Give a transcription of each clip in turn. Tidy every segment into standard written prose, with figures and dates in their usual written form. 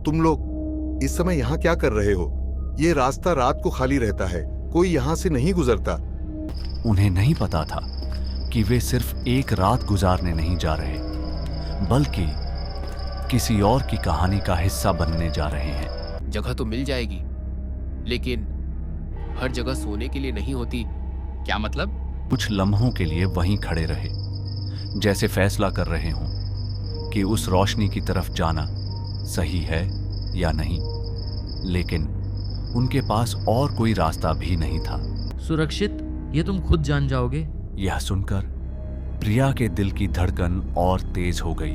तुम लोग इस समय यहाँ क्या कर रहे हो? ये रास्ता रात को खाली रहता है, कोई यहाँ से नहीं गुजरता। उन्हें नहीं पता था कि वे सिर्फ एक रात गुजारने नहीं जा रहे, बल्कि किसी और की कहानी का हिस्सा बनने जा रहे हैं। जगह तो मिल जाएगी, लेकिन हर जगह सोने के लिए नहीं होती। क्या मतलब? कुछ लम्हों के लिए वहीं खड़े रहे, जैसे फैसला कर रहे हों कि उस रोशनी की तरफ जाना सही है या नहीं। लेकिन उनके पास और कोई रास्ता भी नहीं था। सुरक्षित, ये तुम खुद जान जाओगे। यह सुनकर प्रिया के दिल की धड़कन और तेज हो गई,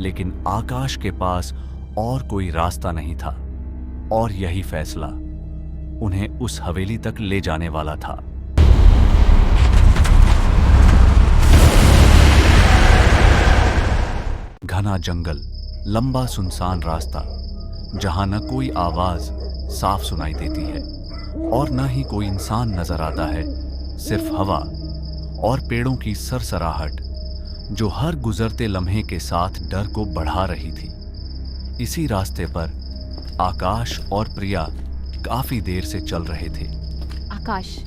लेकिन आकाश के पास और कोई रास्ता नहीं था, और यही फैसला उन्हें उस हवेली तक ले जाने वाला था। घना जंगल, लंबा सुनसान रास्ता, जहां न कोई आवाज साफ सुनाई देती है और न ही कोई इंसान नजर आता है, सिर्फ हवा और पेड़ों की सरसराहट जो हर गुजरते लम्हे के साथ डर को बढ़ा रही थी। इसी रास्ते पर आकाश और प्रिया काफी देर से चल रहे थे। आकाश,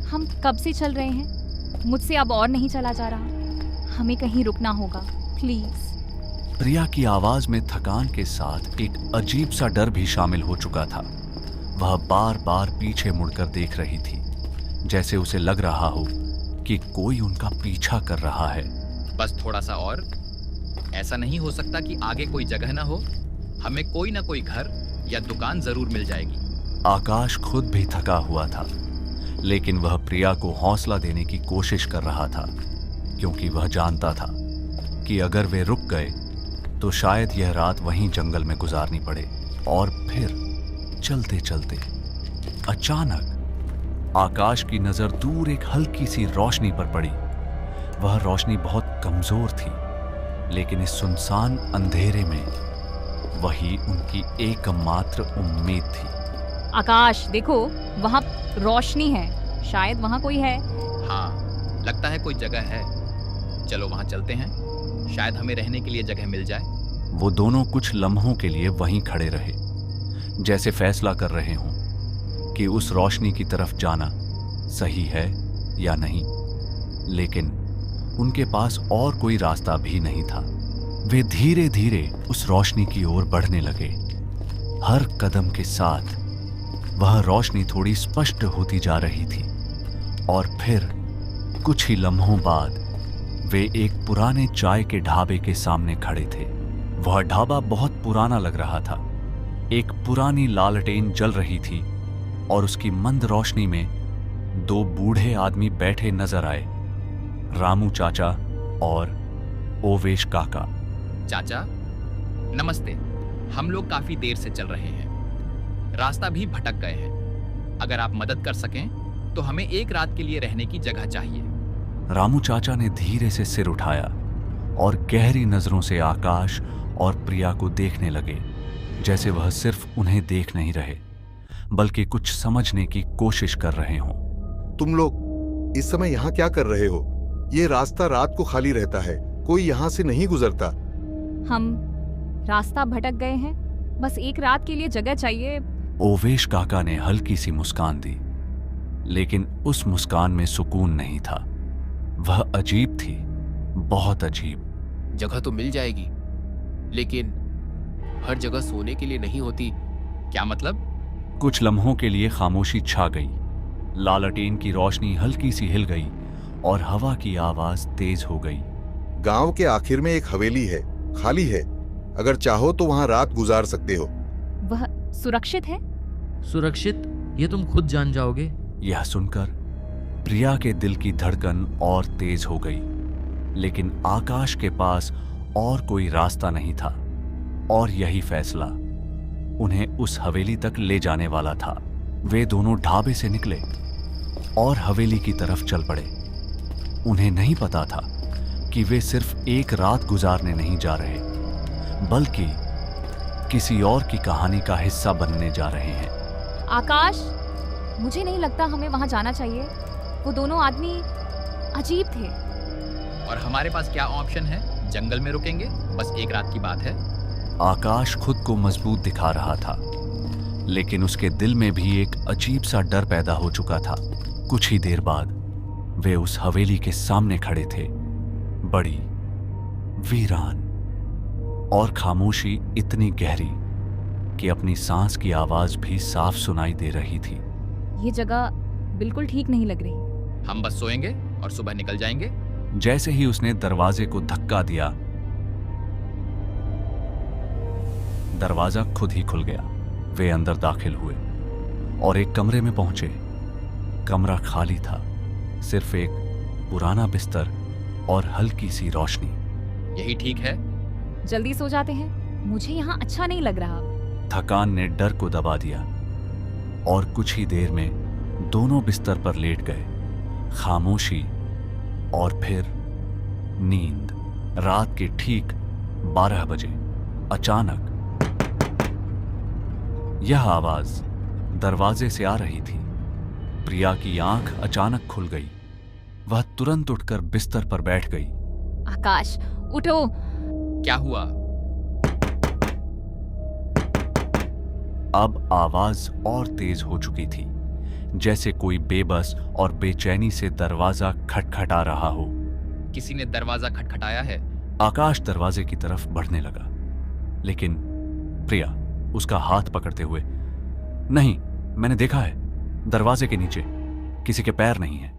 हम कब से चल रहे हैं? मुझसे अब और नहीं चला जा रहा। हमें कहीं रुकना होगा, प्लीज। प्रिया की आवाज में थकान के साथ एक अजीब सा डर भी शामिल हो चुका था। वह बार बार पीछे मुड़कर देख रही थी, जैसे उसे लग रहा हो कि कोई उनका पीछा कर रहा है। बस थोड़ा सा और। ऐसा नहीं हो सकता कि आगे कोई जगह ना हो। हमें कोई ना कोई घर या दुकान जरूर मिल जाएगी। आकाश खुद भी थका हुआ था, लेकिन वह प्रिया को हौसला देने की कोशिश कर रहा था, क्योंकि वह जानता था कि अगर वे रुक गए तो शायद यह रात वहीं जंगल में गुजारनी पड़े। और फिर चलते चलते अचानक आकाश की नजर दूर एक हल्की सी रोशनी पर पड़ी। वह रोशनी बहुत कमजोर थी, लेकिन इस सुनसान अंधेरे में वही उनकी एकमात्र उम्मीद थी। आकाश, देखो, वहाँ रोशनी है। शायद वहाँ कोई है। हाँ, लगता है कोई जगह है। चलो वहां चलते हैं, शायद हमें रहने के लिए जगह मिल जाए। वो दोनों कुछ लम्हों के लिए वहीं खड़े रहे, जैसे फैसला कर रहे हों कि उस रोशनी की तरफ जाना सही है या नहीं। लेकिन उनके पास और कोई रास्ता भी नहीं था। वे धीरे धीरे उस रोशनी की ओर बढ़ने लगे। हर कदम के साथ वह रोशनी थोड़ी स्पष्ट होती जा रही थी, और फिर कुछ ही लम्हों बाद वे एक पुराने चाय के ढाबे के सामने खड़े थे। वह ढाबा बहुत पुराना लग रहा था। एक पुरानी लालटेन जल रही थी और उसकी मंद रोशनी में दो बूढ़े आदमी बैठे नजर आए, रामू चाचा और ओवेश काका। चाचा नमस्ते। हम लोग काफी देर से चल रहे हैं, रास्ता भी भटक गए हैं। अगर आप मदद कर सकें तो हमें एक रात के लिए रहने की जगह चाहिए। रामू चाचा ने धीरे से सिर उठाया और गहरी नजरों से आकाश और प्रिया को देखने लगे, जैसे वह सिर्फ उन्हें देख नहीं रहे, बल्कि कुछ समझने की कोशिश कर रहे हों। तुम लोग इस समय यहाँ क्या कर रहे हो? ये रास्ता रात को खाली रहता है, कोई यहाँ से नहीं गुजरता। हम रास्ता भटक गए हैं, बस एक रात के लिए जगह चाहिए। ओवेश काका ने हल्की सी मुस्कान दी, लेकिन उस मुस्कान में सुकून नहीं था। वह अजीब थी, बहुत अजीब। जगह तो मिल जाएगी, लेकिन हर जगह सोने के लिए नहीं होती। क्या मतलब? कुछ लम्हों के लिए खामोशी छा गई। लालटेन की रोशनी हल्की सी हिल गई और हवा की आवाज तेज हो गई। गांव के आखिर में एक हवेली है, खाली है। अगर चाहो तो वहां रात गुजार सकते हो। वह सुरक्षित है? सुरक्षित, ये तुम खुद जान जाओगे। यह सुनकर प्रिया के दिल की धड़कन और तेज हो गई, लेकिन आकाश के पास और कोई रास्ता नहीं था, और यही फैसला उन्हें उस हवेली तक ले जाने वाला था। वे दोनों ढाबे से निकले और हवेली की तरफ चल पड़े। उन्हें नहीं पता था कि वे सिर्फ एक रात गुजारने नहीं जा रहे, बल्कि किसी और की कहानी का हिस्सा बनने जा रहे हैं। आकाश, मुझे नहीं लगता हमें वहां जाना चाहिए। वो दोनों आदमी अजीब थे। और हमारे पास क्या ऑप्शन है? जंगल में रुकेंगे, बस एक रात की बात है। आकाश खुद को मजबूत दिखा रहा था, लेकिन उसके दिल में भी एक अजीब सा डर पैदा हो चुका था। कुछ ही देर बाद वे उस हवेली के सामने खड़े थे, बड़ी, वीरान और खामोशी इतनी गहरी कि अपनी सांस की आवाज भी साफ सुनाई दे रही थी। ये जगह बिल्कुल ठीक नहीं लग रही। हम बस सोएंगे और सुबह निकल जाएंगे। जैसे ही उसने दरवाजे को धक्का दिया, दरवाजा खुद ही खुल गया। वे अंदर दाखिल हुए और एक कमरे में पहुंचे। कमरा खाली था, सिर्फ एक पुराना बिस्तर और हल्की सी रोशनी। यही ठीक है। जल्दी सो जाते हैं, मुझे यहाँ अच्छा नहीं लग रहा। थकान ने डर को दबा दिया और कुछ ही देर में दोनों बिस्तर पर लेट गए। खामोशी और फिर नींद। रात के ठीक 12 बजे अचानक यह आवाज दरवाजे से आ रही थी। प्रिया की आंख अचानक खुल गई। वह तुरंत उठकर बिस्तर पर बैठ गई। आकाश, उठो। क्या हुआ? अब आवाज और तेज हो चुकी थी, जैसे कोई बेबस और बेचैनी से दरवाजा खटखटा रहा हो। किसी ने दरवाजा खटखटाया है। आकाश दरवाजे की तरफ बढ़ने लगा, लेकिन प्रिया उसका हाथ पकड़ते हुए, नहीं, मैंने देखा है, दरवाजे के नीचे किसी के पैर नहीं है।